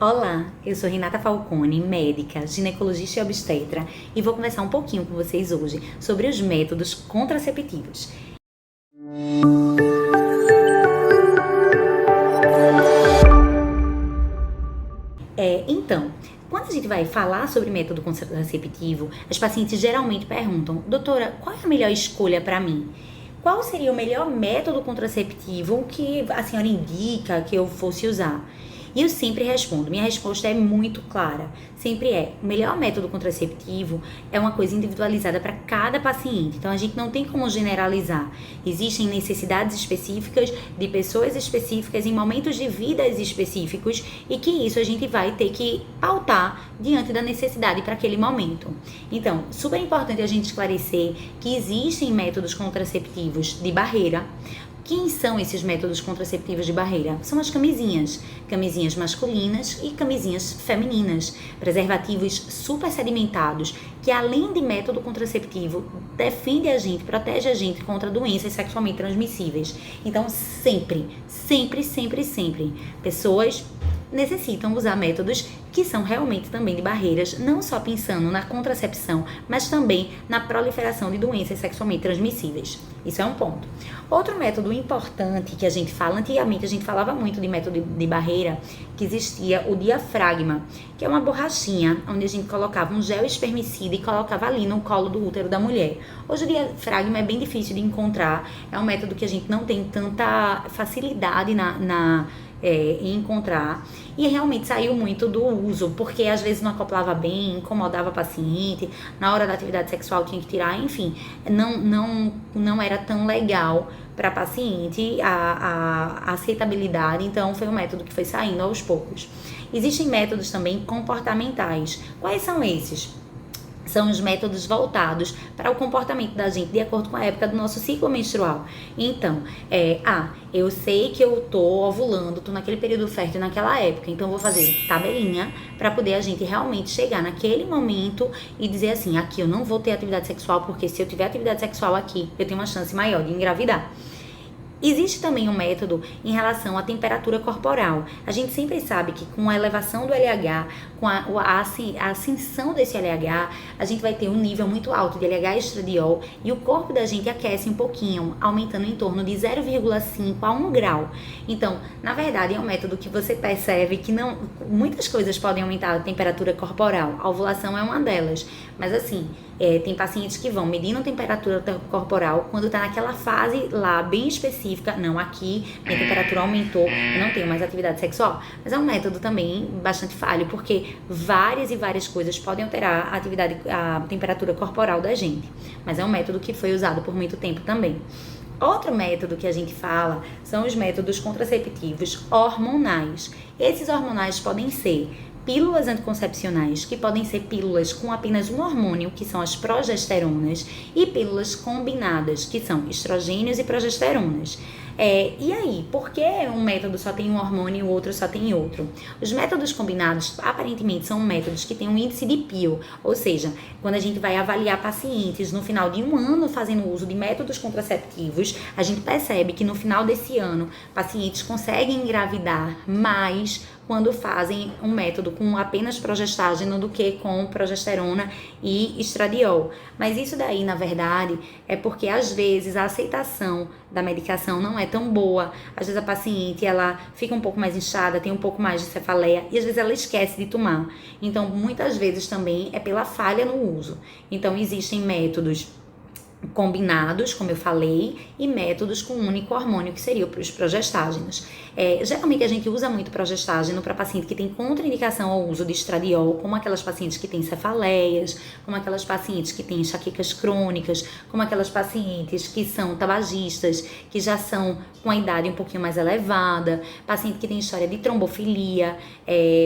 Olá, eu sou Renata Falcone, médica, ginecologista e obstetra, e vou conversar um pouquinho com vocês hoje sobre os métodos contraceptivos. Então, quando a gente vai falar sobre método contraceptivo, as pacientes geralmente perguntam: doutora, qual é a melhor escolha para mim? Qual seria o melhor método contraceptivo que a senhora indica que eu fosse usar? E eu sempre respondo, minha resposta é muito clara, sempre é, o melhor método contraceptivo é uma coisa individualizada para cada paciente, então a gente não tem como generalizar, existem necessidades específicas de pessoas específicas em momentos de vidas específicos e que isso a gente vai ter que pautar diante da necessidade para aquele momento. Então, super importante a gente esclarecer que existem métodos contraceptivos de barreira. Quem são esses métodos contraceptivos de barreira? São as camisinhas masculinas e camisinhas femininas, preservativos super sedimentados, que além de método contraceptivo, defende a gente, protege a gente contra doenças sexualmente transmissíveis. Então, sempre, pessoas necessitam usar métodos que são realmente também de barreiras, não só pensando na contracepção, mas também na proliferação de doenças sexualmente transmissíveis. Isso é um ponto. Outro método importante que a gente fala, antigamente a gente falava muito de método de barreira, que existia o diafragma, que é uma borrachinha onde a gente colocava um gel espermicida e colocava ali no colo do útero da mulher. Hoje o diafragma é bem difícil de encontrar, é um método que a gente não tem tanta facilidade em encontrar, e realmente saiu muito do uso, porque às vezes não acoplava bem, incomodava a paciente, na hora da atividade sexual tinha que tirar, enfim, não era tão legal para a paciente a aceitabilidade, então foi um método que foi saindo aos poucos. Existem métodos também comportamentais. Quais são esses? São os métodos voltados para o comportamento da gente de acordo com a época do nosso ciclo menstrual. Então, eu sei que eu tô ovulando, tô naquele período fértil naquela época, então vou fazer tabelinha para poder a gente realmente chegar naquele momento e dizer assim, aqui eu não vou ter atividade sexual, porque se eu tiver atividade sexual aqui, eu tenho uma chance maior de engravidar. Existe também um método em relação à temperatura corporal. A gente sempre sabe que com a elevação do LH, com a ascensão desse LH, a gente vai ter um nível muito alto de LH estradiol e o corpo da gente aquece um pouquinho, aumentando em torno de 0,5 a 1 grau. Então, na verdade, é um método que você percebe que muitas coisas podem aumentar a temperatura corporal. A ovulação é uma delas, mas assim, tem pacientes que vão medindo a temperatura corporal quando está naquela fase lá bem específica, não, aqui minha temperatura aumentou, eu não tenho mais atividade sexual. Mas é um método também bastante falho, porque várias e várias coisas podem alterar a temperatura corporal da gente. Mas é um método que foi usado por muito tempo também. Outro método que a gente fala são os métodos contraceptivos hormonais. Esses hormonais podem ser pílulas anticoncepcionais, que podem ser pílulas com apenas um hormônio, que são as progesteronas, e pílulas combinadas, que são estrogênios e progesteronas. E aí, por que um método só tem um hormônio e o outro só tem outro? Os métodos combinados, aparentemente, são métodos que têm um índice de PIL, ou seja, quando a gente vai avaliar pacientes no final de um ano fazendo uso de métodos contraceptivos, a gente percebe que no final desse ano, pacientes conseguem engravidar mais quando fazem um método com apenas progestágeno do que com progesterona e estradiol. Mas isso daí, na verdade, é porque às vezes a aceitação da medicação não é tão boa. Às vezes a paciente, ela fica um pouco mais inchada, tem um pouco mais de cefaleia e às vezes ela esquece de tomar. Então, muitas vezes também é pela falha no uso. Então, existem métodos combinados, como eu falei, e métodos com um único hormônio, que seria os progestágenos. Geralmente a gente usa muito progestágeno para paciente que tem contraindicação ao uso de estradiol, como aquelas pacientes que têm cefaleias, como aquelas pacientes que têm enxaquecas crônicas, como aquelas pacientes que são tabagistas, que já são com a idade um pouquinho mais elevada, paciente que tem história de trombofilia,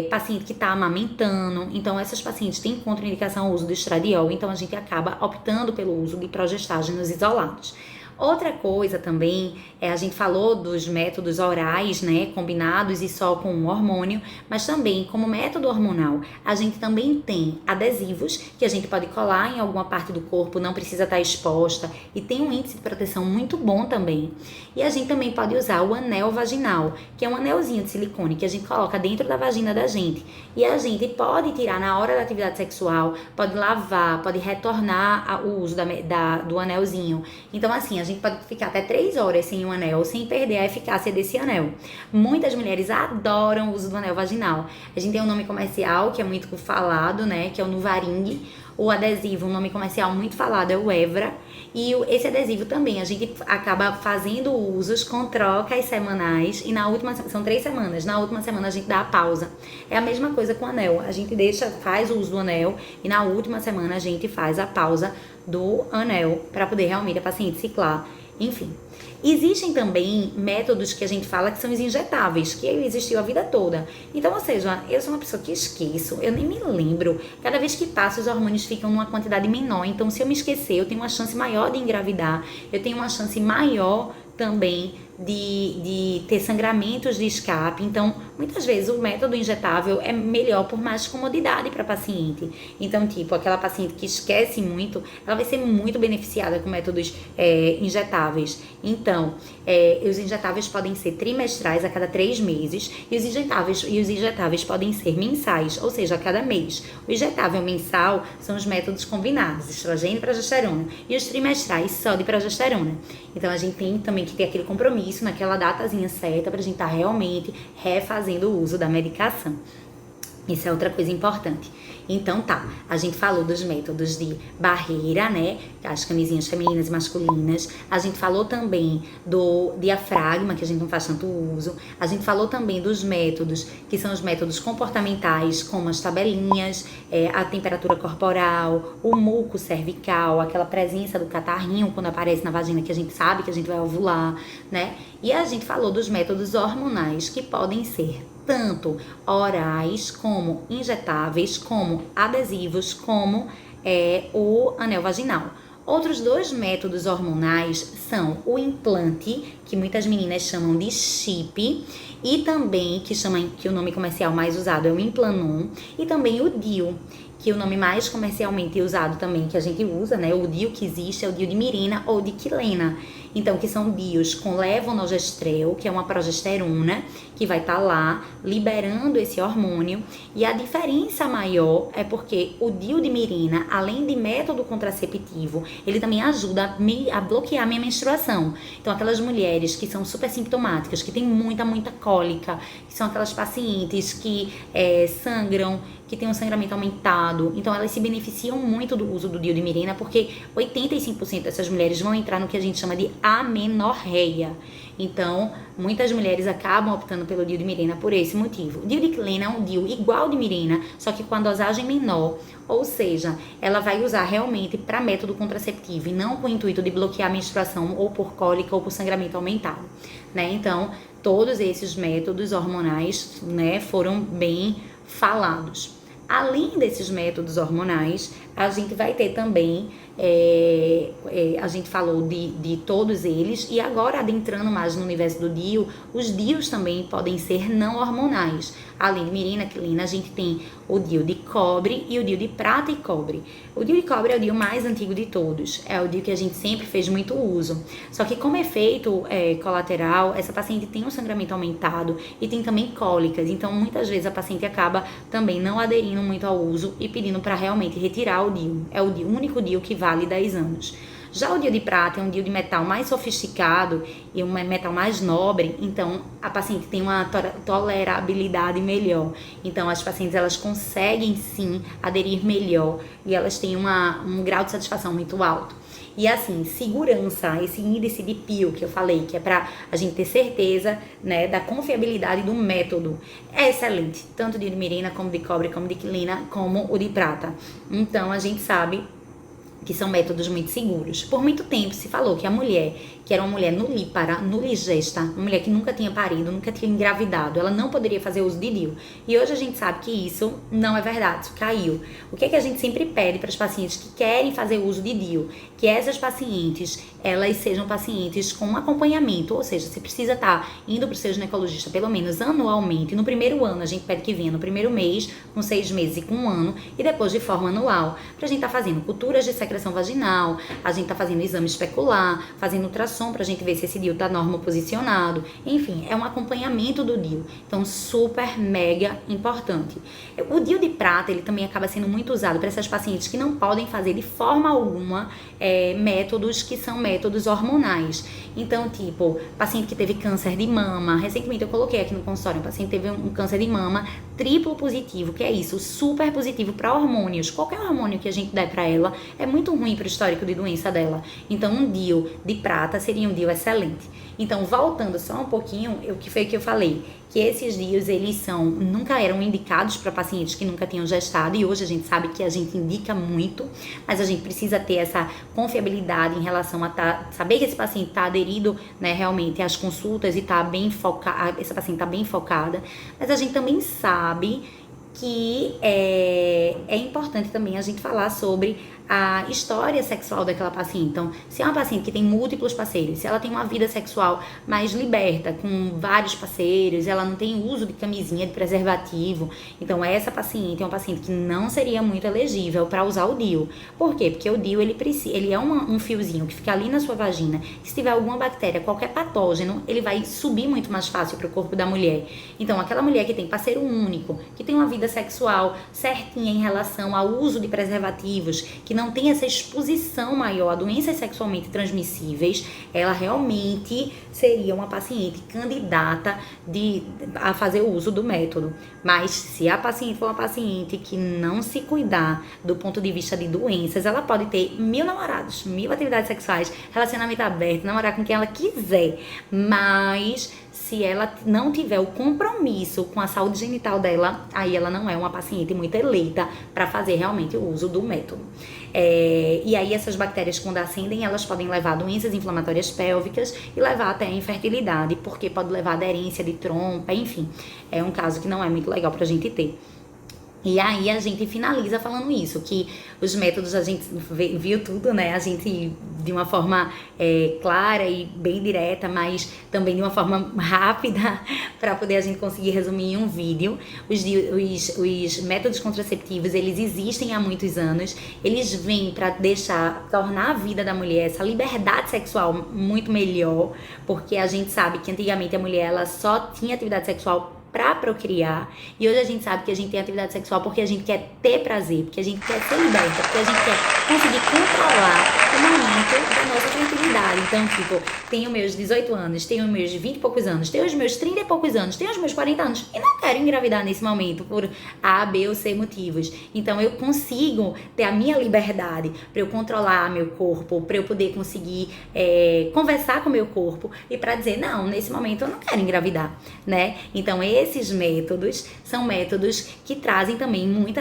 paciente que está amamentando. Então, essas pacientes têm contraindicação ao uso do estradiol, então a gente acaba optando pelo uso de progestágenos isolados. Outra coisa também, a gente falou dos métodos orais, né, combinados e só com um hormônio, mas também como método hormonal, a gente também tem adesivos que a gente pode colar em alguma parte do corpo, não precisa estar exposta e tem um índice de proteção muito bom também. E a gente também pode usar o anel vaginal, que é um anelzinho de silicone que a gente coloca dentro da vagina da gente. E a gente pode tirar na hora da atividade sexual, pode lavar, pode retornar o uso do anelzinho. Então, assim, a gente pode ficar até 3 horas sem o anel, sem perder a eficácia desse anel. Muitas mulheres adoram o uso do anel vaginal. A gente tem um nome comercial que é muito falado, né, que é o Nuvaring. O adesivo, um nome comercial muito falado, é o Evra. E esse adesivo também, a gente acaba fazendo usos com trocas semanais. E na última, são 3 semanas, na última semana a gente dá a pausa. É a mesma coisa com o anel. A gente faz o uso do anel e na última semana a gente faz a pausa do anel para poder realmente a paciente ciclar. Enfim. Existem também métodos que a gente fala que são os injetáveis, que existiu a vida toda. Então, ou seja, eu sou uma pessoa que esqueço, eu nem me lembro. Cada vez que passa, os hormônios ficam numa quantidade menor. Então, se eu me esquecer, eu tenho uma chance maior de engravidar. Eu tenho uma chance maior também de ter sangramentos de escape. Então, muitas vezes o método injetável é melhor por mais comodidade para a paciente. Então, tipo, aquela paciente que esquece muito, ela vai ser muito beneficiada com métodos injetáveis. Então, os injetáveis podem ser trimestrais a cada 3 meses e os injetáveis podem ser mensais, ou seja, a cada mês. O injetável mensal são os métodos combinados, estrogênio e progesterona, e os trimestrais só de progesterona. Então, a gente tem também que ter aquele compromisso naquela datazinha certa pra gente estar realmente refazendo o uso da medicação. Isso é outra coisa importante. Então tá, a gente falou dos métodos de barreira, né, as camisinhas femininas e masculinas. A gente falou também do diafragma, que a gente não faz tanto uso. A gente falou também dos métodos, que são os métodos comportamentais, como as tabelinhas, a temperatura corporal, o muco cervical, aquela presença do catarrinho quando aparece na vagina, que a gente sabe que a gente vai ovular, né? E a gente falou dos métodos hormonais, que podem ser tanto orais, como injetáveis, como adesivos, como o anel vaginal. Outros 2 métodos hormonais são o implante, que muitas meninas chamam de chip, e também, que o nome comercial mais usado é o Implanon, e também o DIU, que o nome mais comercialmente usado também, que a gente usa, né, o DIU que existe é o DIU de Mirena ou de Quilena. Então, que são DIUs com levonorgestrel, que é uma progesterona, que vai estar lá liberando esse hormônio. E a diferença maior é porque o DIU de Mirena, além de método contraceptivo, ele também ajuda a bloquear a minha menstruação. Então, aquelas mulheres que são super sintomáticas, que têm muita cólica, que são aquelas pacientes que sangram, que tem um sangramento aumentado, então elas se beneficiam muito do uso do DIU de Mirena, porque 85% dessas mulheres vão entrar no que a gente chama de amenorreia. Então, muitas mulheres acabam optando pelo DIU de Mirena por esse motivo. O DIU de Quilena é um DIU igual de Mirena, só que com a dosagem menor, ou seja, ela vai usar realmente para método contraceptivo e não com o intuito de bloquear a menstruação ou por cólica ou por sangramento aumentado, né? Então, todos esses métodos hormonais, né, foram bem falados. Além desses métodos hormonais, a gente vai ter também, a gente falou de todos eles, e agora adentrando mais no universo do DIU, os DIUs também podem ser não hormonais. Além de Mirena, Quilena, a gente tem o DIU de cobre e o DIU de prata e cobre. O DIU de cobre é o DIU mais antigo de todos, é o DIU que a gente sempre fez muito uso. Só que como efeito colateral, essa paciente tem um sangramento aumentado e tem também cólicas, então muitas vezes a paciente acaba também não aderindo muito ao uso e pedindo para realmente retirar o DIU. É o único DIU que vale 10 anos. Já o DIU de prata é um DIU de metal mais sofisticado e um metal mais nobre, então a paciente tem uma tolerabilidade melhor. Então as pacientes elas conseguem sim aderir melhor e elas têm um grau de satisfação muito alto. E assim, segurança, esse índice de PIO que eu falei, que é para a gente ter certeza, né, da confiabilidade do método, é excelente. Tanto de Mirena, como de cobre, como de Quilena, como o de prata. Então a gente sabe que são métodos muito seguros. Por muito tempo se falou que a mulher, que era uma mulher nulípara, nuligesta, uma mulher que nunca tinha parido, nunca tinha engravidado, ela não poderia fazer uso de DIU. E hoje a gente sabe que isso não é verdade, isso caiu. O que é que a gente sempre pede para as pacientes que querem fazer uso de DIU? Que essas pacientes, elas sejam pacientes com acompanhamento, ou seja, você precisa estar indo para o seu ginecologista pelo menos anualmente. No primeiro ano a gente pede que venha no primeiro mês, com 6 meses e com 1 ano, e depois de forma anual, para a gente estar fazendo culturas de secreção vaginal, a gente tá fazendo exame especular, fazendo ultrassom pra gente ver se esse DIU tá normal posicionado. Enfim, é um acompanhamento do DIU. Então, super, mega importante. O DIU de prata, ele também acaba sendo muito usado para essas pacientes que não podem fazer de forma alguma métodos que são métodos hormonais. Então, tipo, paciente que teve câncer de mama, recentemente eu coloquei aqui no consultório, um paciente teve um câncer de mama triplo positivo, que é isso, super positivo para hormônios. Qualquer hormônio que a gente der para ela é muito ruim para o histórico de doença dela. Então, um DIU de prata seria um DIU excelente. Então, voltando só um pouquinho, o que foi que eu falei? Que esses DIUs, eles nunca eram indicados para pacientes que nunca tinham gestado, e hoje a gente sabe que a gente indica muito, mas a gente precisa ter essa confiabilidade em relação a saber que esse paciente está aderido, né, realmente às consultas e está bem focada, essa paciente está bem focada, mas a gente também sabe que é importante também a gente falar sobre a história sexual daquela paciente. Então, se é uma paciente que tem múltiplos parceiros, se ela tem uma vida sexual mais liberta, com vários parceiros, ela não tem uso de camisinha, de preservativo, então essa paciente é uma paciente que não seria muito elegível para usar o DIU. Por quê? Porque o DIU, ele é um fiozinho que fica ali na sua vagina, que se tiver alguma bactéria, qualquer patógeno, ele vai subir muito mais fácil para o corpo da mulher. Então, aquela mulher que tem parceiro único, que tem uma vida sexual certinha em relação ao uso de preservativos, que não tem essa exposição maior a doenças sexualmente transmissíveis, ela realmente seria uma paciente candidata a fazer o uso do método. Mas se a paciente for uma paciente que não se cuidar do ponto de vista de doenças, ela pode ter 1000 namorados, 1000 atividades sexuais, relacionamento aberto, namorar com quem ela quiser, mas se ela não tiver o compromisso com a saúde genital dela, aí ela não é uma paciente muito eleita para fazer realmente o uso do método. E aí essas bactérias, quando ascendem, elas podem levar a doenças inflamatórias pélvicas e levar até a infertilidade, porque pode levar a aderência de trompa, enfim. É um caso que não é muito legal pra gente ter. E aí a gente finaliza falando isso, que os métodos a gente viu tudo, né? A gente de uma forma clara e bem direta, mas também de uma forma rápida para poder a gente conseguir resumir em um vídeo. Os métodos contraceptivos, eles existem há muitos anos, eles vêm para tornar a vida da mulher, essa liberdade sexual muito melhor, porque a gente sabe que antigamente a mulher ela só tinha atividade sexual para procriar, e hoje a gente sabe que a gente tem atividade sexual porque a gente quer ter prazer, porque a gente quer ser liberta, porque a gente quer conseguir controlar o momento da nossa fertilidade. Então, tipo, tenho meus 18 anos, tenho meus 20 e poucos anos, tenho os meus 30 e poucos anos, tenho os meus 40 anos e não quero engravidar nesse momento por A, B ou C motivos. Então, eu consigo ter a minha liberdade para eu controlar meu corpo, para eu poder conseguir conversar com o meu corpo e para dizer, não, nesse momento eu não quero engravidar, né? Então, esses métodos são métodos que trazem também muito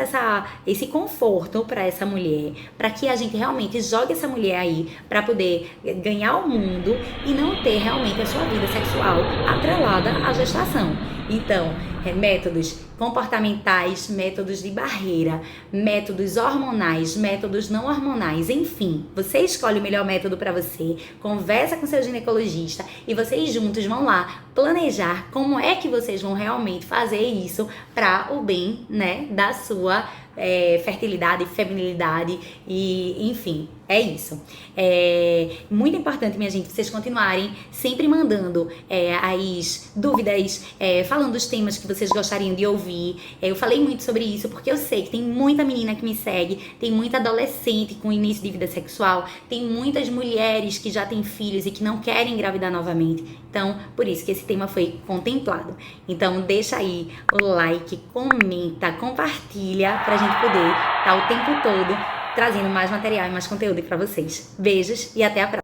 esse conforto para essa mulher, para que a gente realmente jogue essa mulher aí para poder ganhar o mundo e não ter realmente a sua vida sexual atrelada à gestação. Então, métodos comportamentais, métodos de barreira, métodos hormonais, métodos não hormonais, enfim, você escolhe o melhor método para você, conversa com seu ginecologista e vocês juntos vão lá planejar como é que vocês vão realmente fazer isso para o bem, né, da sua fertilidade, feminilidade e enfim, é isso. Muito importante, minha gente, vocês continuarem sempre mandando as dúvidas, falando dos temas que vocês gostariam de ouvir. Eu falei muito sobre isso porque eu sei que tem muita menina que me segue, tem muita adolescente com início de vida sexual, tem muitas mulheres que já têm filhos e que não querem engravidar novamente. Então, por isso que esse tema foi contemplado. Então, deixa aí o like, comenta, compartilha pra gente poder estar o tempo todo trazendo mais material e mais conteúdo para vocês. Beijos e até a próxima!